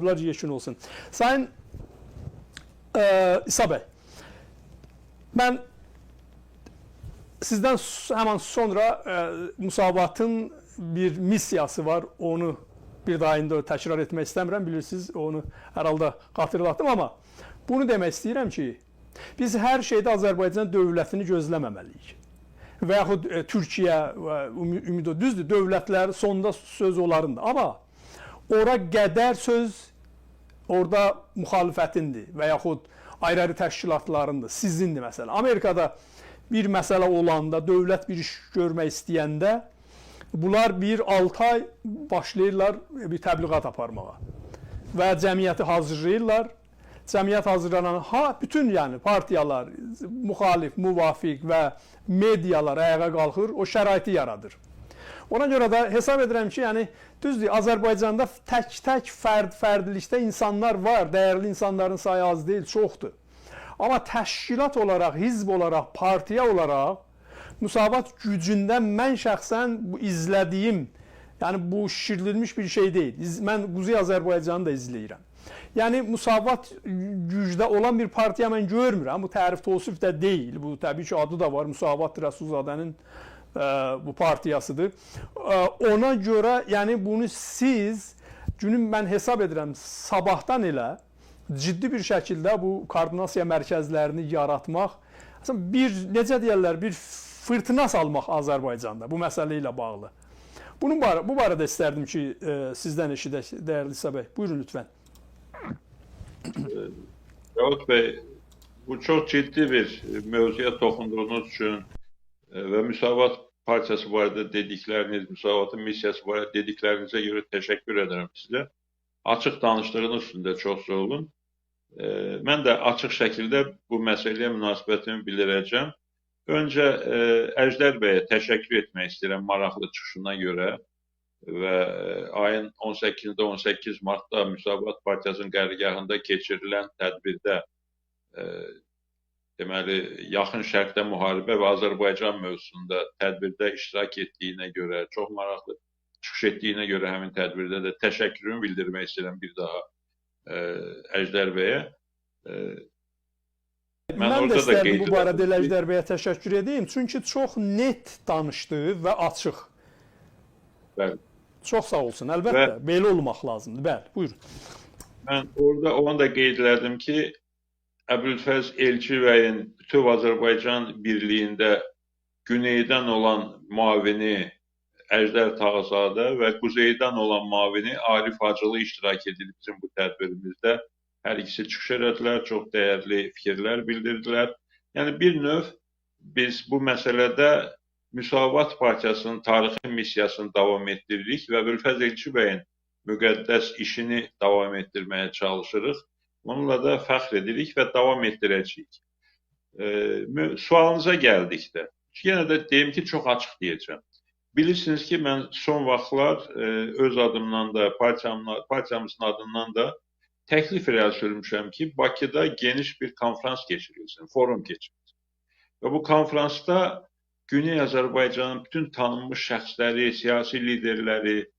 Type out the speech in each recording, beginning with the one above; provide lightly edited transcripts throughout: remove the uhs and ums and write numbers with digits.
Bunlar yeşil olsun. Sayın İsa Bey, ben sizden hemen sonra Müsavatın bir misyası var. Onu bir daha indi tekrar etmek istemiyorum. Bilirsiniz onu herhalde hatırlattım ama bunu demek istedim ki biz her şeyde Azerbaycan dövlətini gözləməməliyik. Və yaxud Türkiyə və ümid o düzdür, dövlətlər sonunda söz onlarındır. Amma ora qədər söz orada müxalifətindir və yaxud ayrı-ayrı təşkilatlarındır, sizindir məsələn. Amerikada bir məsələ olanda, dövlət bir iş görmək istəyəndə bunlar 1-6 ay başlayırlar bir təbliğat aparmağa və cəmiyyəti hazırlayırlar. Cəmiyyət hazırlanan bütün yəni partiyalar, müxalif, müvafiq və medialar ayağa qalxır, o şəraiti yaradır. Ona görə də hesab edirəm ki, yəni düzdür, Azərbaycanda tək-tək fərdlikdə insanlar var, dəyərli insanların sayı az deyil, çoxdur. Amma təşkilat olaraq, hizb olaraq, partiya olaraq Müsavat gücündən mən şəxsən bu izlədiyim, yəni bu şişirdilmiş bir şey deyil. Mən Quzey Azərbaycanı da izləyirəm. Yəni Müsavat gücdə olan bir partiya mən görmürəm. Bu tərif təvsif də deyil. Bu təbii ki adı da var. Müsavat Rəsulzadənin bu partiyasıdır. Ona görə yəni bunu siz günün mən hesab edirəm sabahdan elə ciddi bir şəkildə bu koordinasiya mərkəzlərini yaratmaq, bir necə deyirlər, bir fırtına salmaq Azərbaycanda bu məsələ ilə bağlı. Bu barədə istərdim ki sizdən eşidək dəyərli İsa bəy. Buyurun lütfən. Davud Bey, bu çok ciddi bir mevzuya toxunduğunuz için ve Müsavat Partiyası barədə dedikleriniz, Müsavatın misyası barədə dediklerinize göre teşekkür ederim size. Açıq danışdığınız üçün də çox sağ olun. Mən də açıq şəkildə bu məsələyə münasibətimi bildirəcəm. Öncə Əjdər bəyə təşəkkür etmək istəyirəm maraqlı çıxışına görə. Və ayın 18-də 18 Martda Müsavat Partiyasının qərargahında keçirilən tədbirdə deməli yaxın şərqdə müharibə və Azərbaycan mövzusunda tədbirdə iştirak etdiyinə görə, çox maraqlı çıxış etdiyinə görə həmin tədbirdə də təşəkkürümü bildirmək istəyirəm bir daha Əjdər bəyə. Mən də istərdim bu barədə Əjdər bəyə təşəkkür edeyim, çünki çox net danışdı və açıq. Bəli. Çox sağ olsun, əlbəttə. Belə olmaq lazımdır. Bəli, buyurun. Mən orada onu da qeyd elədim ki, Əbülfəz Elçibəyin bütöv Azərbaycan birliyində güneydən olan müavini Əjdər Tağızadə və quzeydən olan müavini Arif Hacılı iştirak edilib bizim bu tədbirimizdə. Hər ikisi çıxış elədilər, çox dəyərli fikirlər bildirdilər. Yəni bir növ biz bu məsələdə Müsavat Partiyasının tarixi missiyasını davam etdiririk və Əbülfəz Elçibəyin müqəddəs işini davam etdirməyə çalışırıq. Bununla da fəxr edirik və davam etdirəcəyik. Sualınıza gəldikdə, yenə də deyim ki, çox açıq deyəcəm. Bilirsiniz ki, mən son vaxtlar öz adımdan da, partiyamızın adından da təklif irəli sürmüşəm ki, Bakıda geniş bir konferans keçirilsin, forum keçirilsin. Və bu konferansda Güney Azərbaycanın bütün tanınmış şəxsləri, siyasi liderləri,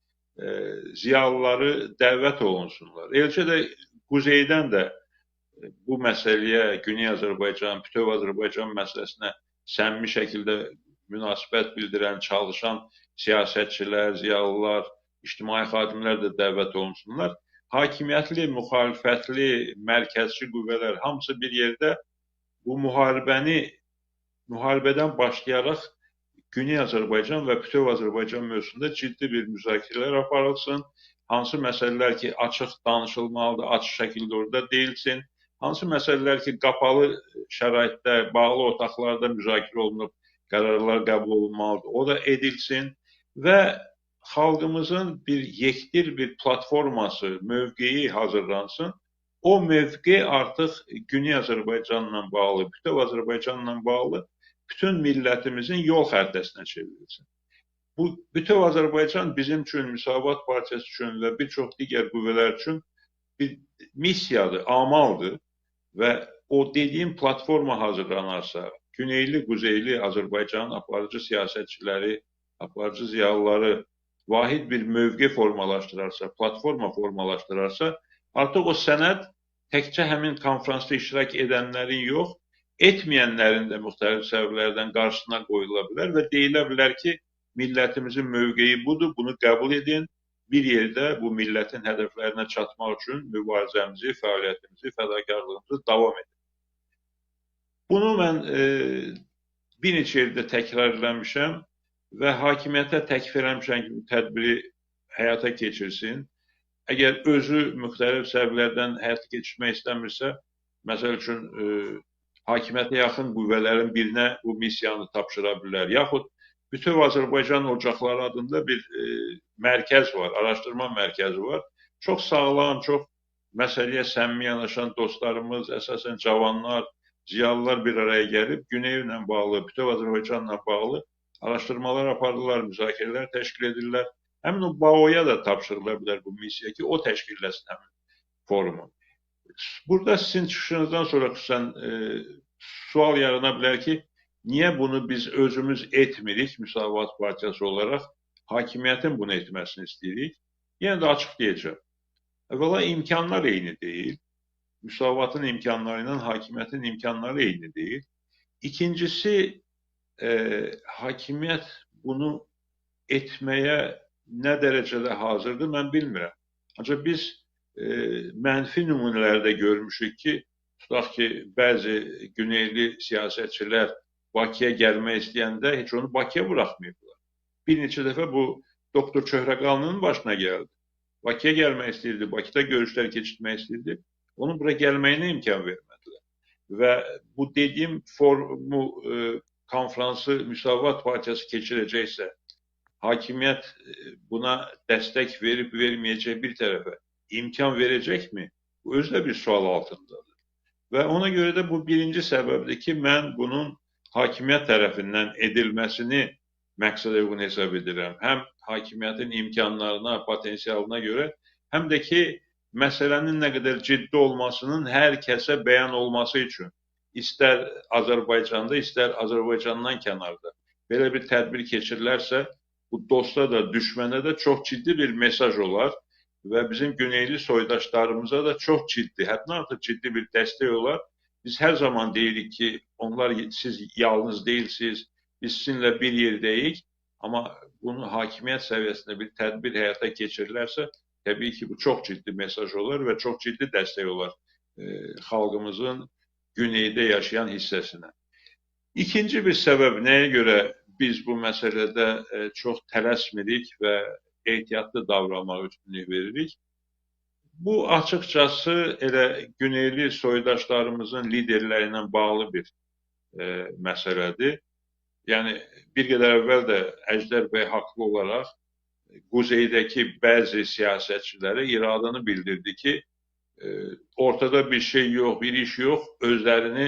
ziyalıları dəvət olunsunlar. Eləcə də Quzeydən də bu məsələyə, Güney Azərbaycan, bütöv Azərbaycan məsələsinə səmimi şəkildə münasibət bildirən, çalışan siyasətçilər, ziyalılar, ictimai xadimlər də dəvət olunsunlar. Hakimiyyətli, müxalifətli, mərkəzçi qüvvələr hamısı bir yerdə bu müharibədən başlayaraq Güney Azərbaycan və bütöv Azərbaycan mövzusunda ciddi bir müzakirələr aparılsın. Hansı məsələlər ki, açıq danışılmalıdır, açıq şəkildə orada deyilsin. Hansı məsələlər ki, qapalı şəraitdə, bağlı otaqlarda müzakirə olunub, qərarlar qəbul olunmalıdır, o da edilsin. Və xalqımızın bir yekdir bir platforması, mövqeyi hazırlansın. O mövqe artıq Güney Azərbaycanla bağlı, bütöv Azərbaycanla bağlı bütün millətimizin yol xəritəsinə çevrilsin. Bu bütöv Azərbaycan bizim üçün, Müsavat Partiyası üçün və bir çox digər qüvvələr üçün bir missiyadır, amaldır və o dediyim platforma hazırlanarsa, güneyli, quzeyli Azərbaycanın aparıcı siyasətçiləri, aparıcı ziyalıları vahid bir mövqe formalaşdırarsa, platforma formalaşdırarsa, Artıq o sənəd təkcə həmin konfransda iştirak edənlərin yox, etməyənlərin də müxtəlif səbəblərdən qarşısına qoyula bilər və deyilə bilər ki, millətimizin mövqeyi budur, bunu qəbul edin, bir yerdə bu millətin hədəflərinə çatmaq üçün mübarizəmizi, fəaliyyətimizi, fədakarlığımızı davam edin. Bunu mən bir neçə yerdə təkrar eləmişəm və hakimiyyətə təklif eləmişəm ki, bu tədbiri həyata keçirsin. Əgər özü müxtəlif səbəblərdən həyata keçirmək istəmirsə, məsəl üçün hakimiyyətə yaxın qüvvələrin birinə bu missiyanı tapşıra bilər. Yaxud Bütöv Azərbaycan Ocaqları adında bir mərkəz var, araşdırma mərkəzi var. Çox sağlam, çox məsələyə səmimi yanaşan dostlarımız, əsasən cavanlar, ziyalılar bir araya gəlib Güneyevlə bağlı, Bütöv Azərbaycanla bağlı araşdırmalar aparırlar, müzakirələr təşkil edirlər. Həmin o BAO-ya da tapşırıla bilər bu missiya ki, o təşkil etsin həmin forumu. Burada sizin çıxışınızdan sonra xüsusən sual yarana bilər ki, niyə bunu biz özümüz etmirik Müsavat Partiyası olaraq, hakimiyyətin bunu etməsini istəyirik? Yenə də açıq deyəcəm. Əvvəla imkanlar eyni deyil. Müsavatın imkanları ilə hakimiyyətin imkanları eyni deyil. İkincisi, hakimiyyət bunu etməyə nə dərəcədə hazırdır, mən bilmirəm. Ancaq biz mənfi nümunələrdə görmüşük ki, tutaq ki, bəzi güneyli siyasətçilər Bakıya gəlmək istəyəndə heç onu Bakıya buraxmayıblar. Bir neçə dəfə bu Doktor Çöhrəqalının başına gəldi. Bakıya gəlmək istəyirdi, Bakıda görüşlər keçirmək istəyirdi. Onun bura gəlməyinə imkan vermədilər. Və bu dediyim forumu, konfransı Müsavat Partiyası keçirəcəksə, hakimiyyət buna dəstək verib verməyəcək bir tərəfə imkan verəcəkmi? Bu özü də bir sual altındadır. Və ona görə də bu birinci səbəbdir ki, mən bunun hakimiyyət tərəfindən edilməsini məqsədə uyğun hesab edirəm. Həm hakimiyyətin imkanlarına, potensialına görə, həm də ki, məsələnin nə qədər ciddi olmasının hər kəsə bəyan olması üçün, istər Azərbaycanda, istər Azərbaycandan kənarda belə bir tədbir keçirilərsə, bu dosta da, düşmənə də çox ciddi bir mesaj olar və bizim güneyli soydaşlarımıza da çox ciddi, həddən artıq ciddi bir dəstək olar. Biz hər zaman deyirik ki, onlar siz yalnız deyilsiniz, biz sizinlə bir yerdəyik, amma bunu hakimiyyət səviyyəsində bir tədbir həyata keçirilərsə, təbii ki, bu çox ciddi mesaj olar və çox ciddi dəstək olar xalqımızın güneydə yaşayan hissəsinə. İkinci bir səbəb nəyə görə biz bu məsələdə çox tələsmirik və ehtiyatlı davranmağa üstünlük veririk? Bu açıqcası elə güneyli soydaşlarımızın liderləri ilə bağlı bir məsələdir. Yəni, bir qədər əvvəl də Əjdər bəy haqlı olaraq quzeydəki bəzi siyasətçilərə iradını bildirdi ki, ortada bir şey yox, bir iş yox, özlərini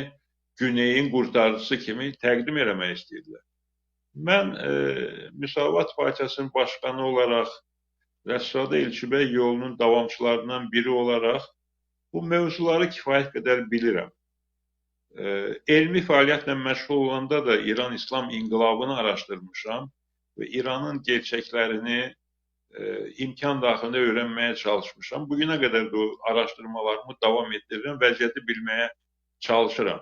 güneyin qurtarıcısı kimi təqdim eləmək istəyirlər. Mən Müsavat Partiyasının başqanı olaraq, Rəssadə İlçibəy yolunun davamçılarından biri olaraq bu mövzuları kifayət qədər bilirəm. Elmi fəaliyyətlə məşğul olanda da İran İslam İnqilabını araşdırmışam və İranın gerçəklərini imkan daxilində öyrənməyə çalışmışam. Bugünə qədər də araşdırmalarımı davam etdirirəm, vəziyyəti bilməyə çalışıram.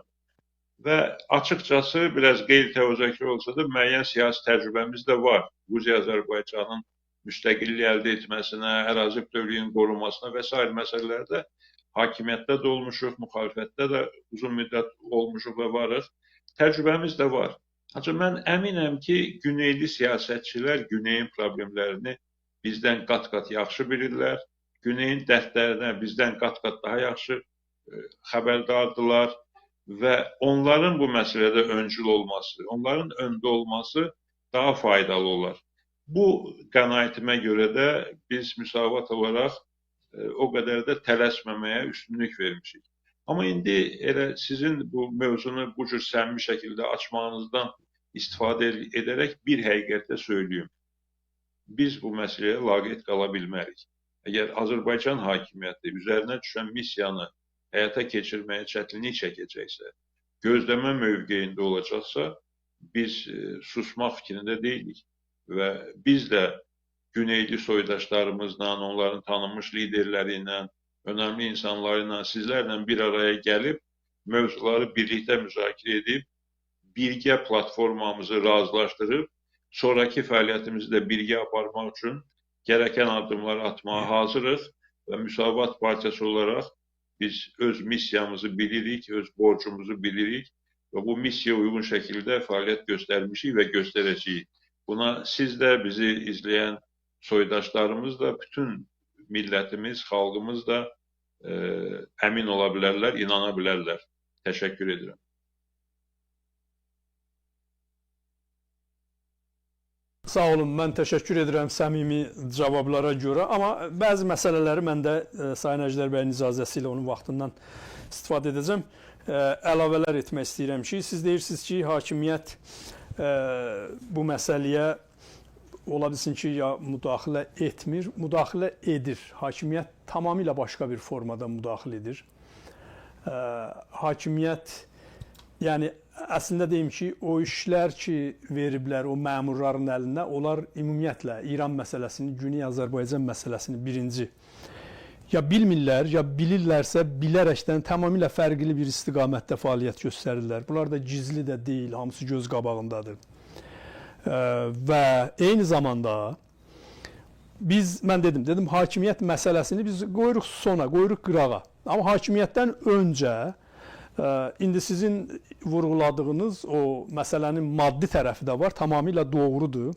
Və açıqcası, biraz qeyri-təvəzzəkar olsa da, müəyyən siyasi təcrübəmiz də var. Quziya Azərbaycanın müstəqillik əldə etməsinə, ərazi bütövlüyünün qorunmasına və s. məsələlərdə hakimiyyətdə də olmuşuq, müxalifətdə də uzun müddət olmuşuq və varıq. Təcrübəmiz də var. Ancaq mən əminəm ki, güneyli siyasətçilər güneyin problemlərini bizdən qat-qat yaxşı bilirlər. Güneyin dərdlərinə bizdən qat-qat daha yaxşı xəbərdardırlar və onların bu məsələdə öncül olması, onların öndə olması daha faydalı olar. Bu qənaətimə görə də biz Müsavat olaraq o qədər də tələsməməyə üstünlük vermişik. Amma indi elə sizin bu mövzunu bu cür səmimi şəkildə açmağınızdan istifadə edərək bir həqiqətdə söyləyim. Biz bu məsələyə laqeyd qala bilmərik. Əgər Azərbaycan hakimiyyəti üzərinə düşən missiyanı həyata keçirməyə çətinlik çəkəcəksə, gözləmə mövqeyində olacaqsa, biz susmaq fikrində deyilik və biz də güneyli soydaşlarımızla, onların tanınmış liderləri ilə, önəmli insanlarla, sizlərlə bir araya gəlib, mövzuları birlikdə müzakirə edib, birgə platformamızı razılaşdırıb, sonraki fəaliyyətimizi də birgə aparmaq üçün gerəkən addımları atmağa hazırıq və Müsavat Partiyası olaraq biz öz missiyamızı bilirik, öz borcumuzu bilirik və bu missiyaya uyğun şəkildə fəaliyyət göstərmişik və göstərəcəyik. Buna siz də, bizi izləyən soydaşlarımız da, bütün millətimiz, xalqımız da əmin ola bilərlər, inana bilərlər. Təşəkkür edirəm. Sağ olun, mən təşəkkür edirəm səmimi cavablara görə. Amma bəzi məsələləri mən də Sayın Əjdər bəyin icazəsi ilə onun vaxtından istifadə edəcəm. Əlavələr etmək istəyirəm ki, siz deyirsiniz ki, hakimiyyət bu məsələyə ola bilsin ki, ya müdaxilə etmir, müdaxilə edir. Hakimiyyət tamamilə başqa bir formada müdaxilə edir. Hakimiyyət, yəni əslində deyim ki, o işlər ki veriblər o məmurların əlinə, onlar ümumiyyətlə İran məsələsini, Güney Azərbaycan məsələsini birinci ya bilmirlər, ya bilirlərsə bilərəkdən tamamilə fərqli bir istiqamətdə fəaliyyət göstərirlər. Bunlar da gizli də deyil, hamısı göz qabağındadır. Və eyni zamanda mən dedim, hakimiyyət məsələsini biz qoyuruq sona, qoyuruq qırağa. Amma hakimiyyətdən öncə indi sizin vurğuladığınız o məsələnin maddi tərəfi də var, tamamilə doğrudur.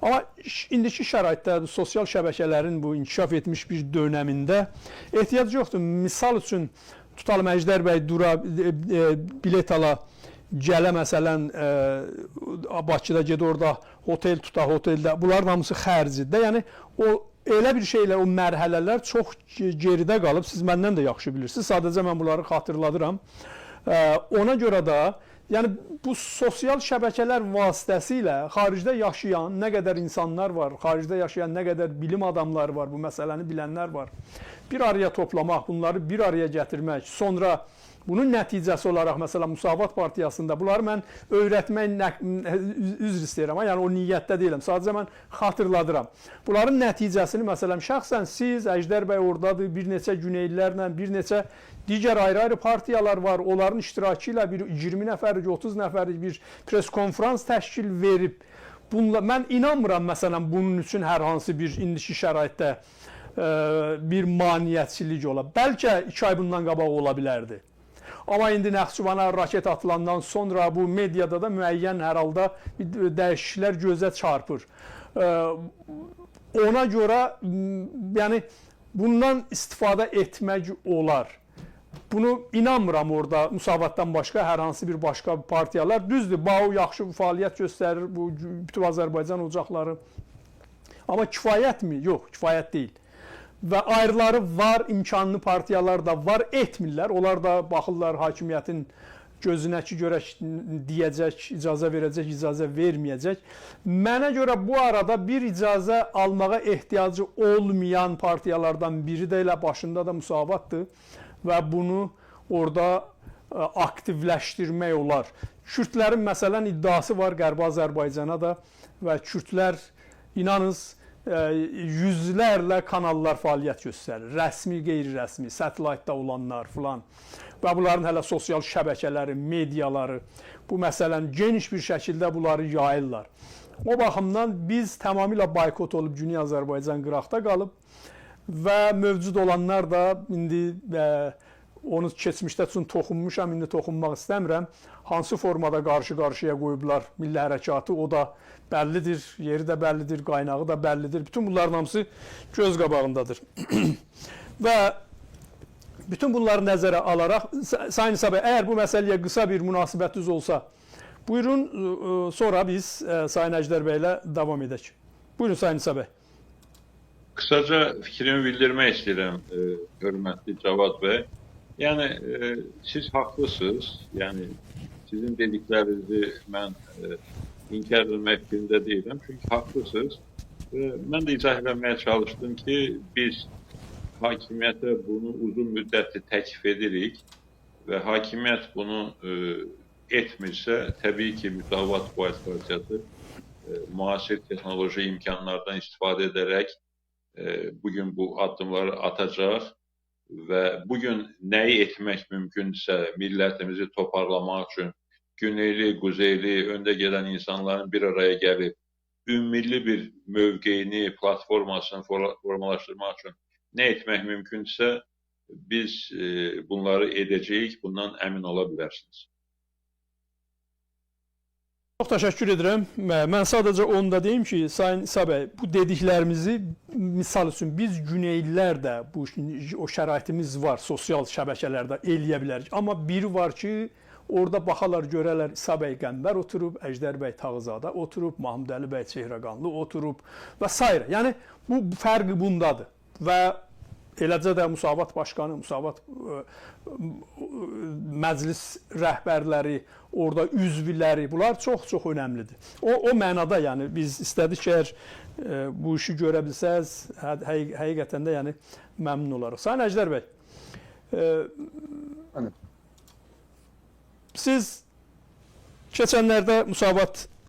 Amma indiki şəraitdə sosial şəbəkələrin bu inkişaf etmiş bir dönəmində ehtiyac yoxdur. Misal üçün, tutalım Əjdər bəy dura, bilet ala, gələ məsələn Bakıda gedə orada hotel tuta, hoteldə, bunların hamısı xərcidir. Yəni, elə bir şeylə o mərhələlər çox geridə qalıb, siz məndən də yaxşı bilirsiniz. Sadəcə mən bunları xatırladıram. Ona görə də yəni bu sosial şəbəkələr vasitəsilə xaricdə yaşayan nə qədər insanlar var, xaricdə yaşayan nə qədər bilim adamları var, bu məsələni bilənlər var. Bir araya toplamaq, bunları bir araya gətirmək, sonra bunun nəticəsi olaraq məsələn Müsavat Partiyasında bunları mən öyrətmək üzr istəyirəm, yəni o niyyətdə deyiləm, sadəcə mən xatırladıram. Bunların nəticəsini məsələn şəxsən siz, Əjdər bəy oradadır, bir neçə Güneylilərlə, bir neçə digər ayrı-ayrı partiyalar var, onların iştirakı ilə bir 20 nəfərlik, 30 nəfərlik bir pres konferans təşkil verib. Mən inanmıram məsələn bunun üçün hər hansı bir indiki şəraitdə bir maniyyətçilik ola. Bəlkə 2 ay bundan qabaq ola bilərdi. Amma indi Naxçıvana raket atılandan sonra bu mediada da müəyyən hər halda dəyişikliklər gözə çarpır. Ona görə yəni bundan istifadə etmək olar. Bunu inanmıram orada Müsavatdan başqa hər hansı bir başqa partiyalar. Düzdür, BAO yaxşı fəaliyyət göstərir, bu bütün Azərbaycan ocaqları. Amma kifayətmi? Yox, kifayət deyil. Və ayrıları var, imkanlı partiyalar da var, etmirlər. Onlar da baxırlar hakimiyyətin gözünə ki, görə deyəcək, icazə verəcək, icazə verməyəcək. Mənə görə bu arada bir icazə almağa ehtiyacı olmayan partiyalardan biri də elə başında da Müsavatdır. Və bunu orada aktivləşdirmək olar. Kürdlərin məsələn iddiası var Qərbi Azərbaycana da və kürdlər inanız yüzlərlə kanallar fəaliyyət göstərir. Rəsmi, qeyri-rəsmi, satellaytda olanlar filan və bunların hələ sosial şəbəkələri, mediaları bu məsələni geniş bir şəkildə bunları yayırlar. O baxımdan biz tamamilə boykot olub Güney Azərbaycan qıraqda qalıb və mövcud olanlar da indi onu keçmişdə üçün toxunmuşam, indi toxunmaq istəmirəm. Hansı formada qarşı-qarşıya qoyublar Milli Hərəkatı, o da bəllidir, yeri də bəllidir, qaynağı da bəllidir. Bütün bunların hamısı göz qabağındadır. Və bütün bunları nəzərə alaraq, Sayın İsa bəy, əgər bu məsələyə qısa bir münasibətiniz olsa, buyurun, sonra biz Sayın Əjdər bəylə davam edək. Buyurun Sayın İsa bəy. Qısaca fikrimi bildirmək istəyirəm, hörmətli Cavad bəy. Yəni, siz haqlısınız. Yəni, sizin dediklərinizi mən inkar etmək fikrində deyirəm. Çünki haqlısınız. Mən də izah etməyə çalışdım ki, biz hakimiyyətə bunu uzun müddətli təklif edirik və hakimiyyət bunu etmirsə, təbii ki, Müsavat Partiyası müasir texnoloji imkanlardan istifadə edərək bugün bu addımları atacaq və bugün nəyi etmək mümkündürsə millətimizi toparlamaq üçün güneyli, quzeyli, öndə gedən insanların bir araya gəlib ümmilli bir mövqeyini, platformasını formalaşdırmaq üçün nə etmək mümkündürsə biz bunları edəcəyik, bundan əmin ola bilərsiniz. Çox təşəkkür edirəm. Mən sadəcə onu da deyim ki, Sayın İsa bəy, bu dediklərimizi misal üçün biz güneylilər də o şəraitimiz var, sosial şəbəkələrdə eləyə bilərik. Amma biri var ki, orada baxarlar, görərlər İsa bəy Qəmbər oturub, Əjdər bəy Tağızadə oturub, Mahmud Əli bəy Çehrəqanlı oturub və s. Yəni bu fərqi bundadır. Və eləcə də Müsavat Başqanı, Müsavat məclis rəhbərləri, orada üzvləri, bunlar çox-çox önəmlidir. O mənada, yəni biz istədik ki, əgər bu işi görə bilsəz, həqiqətən də yəni məmnun olarıq. Sayın Əjdər bəy, siz keçənlərdə Müsavat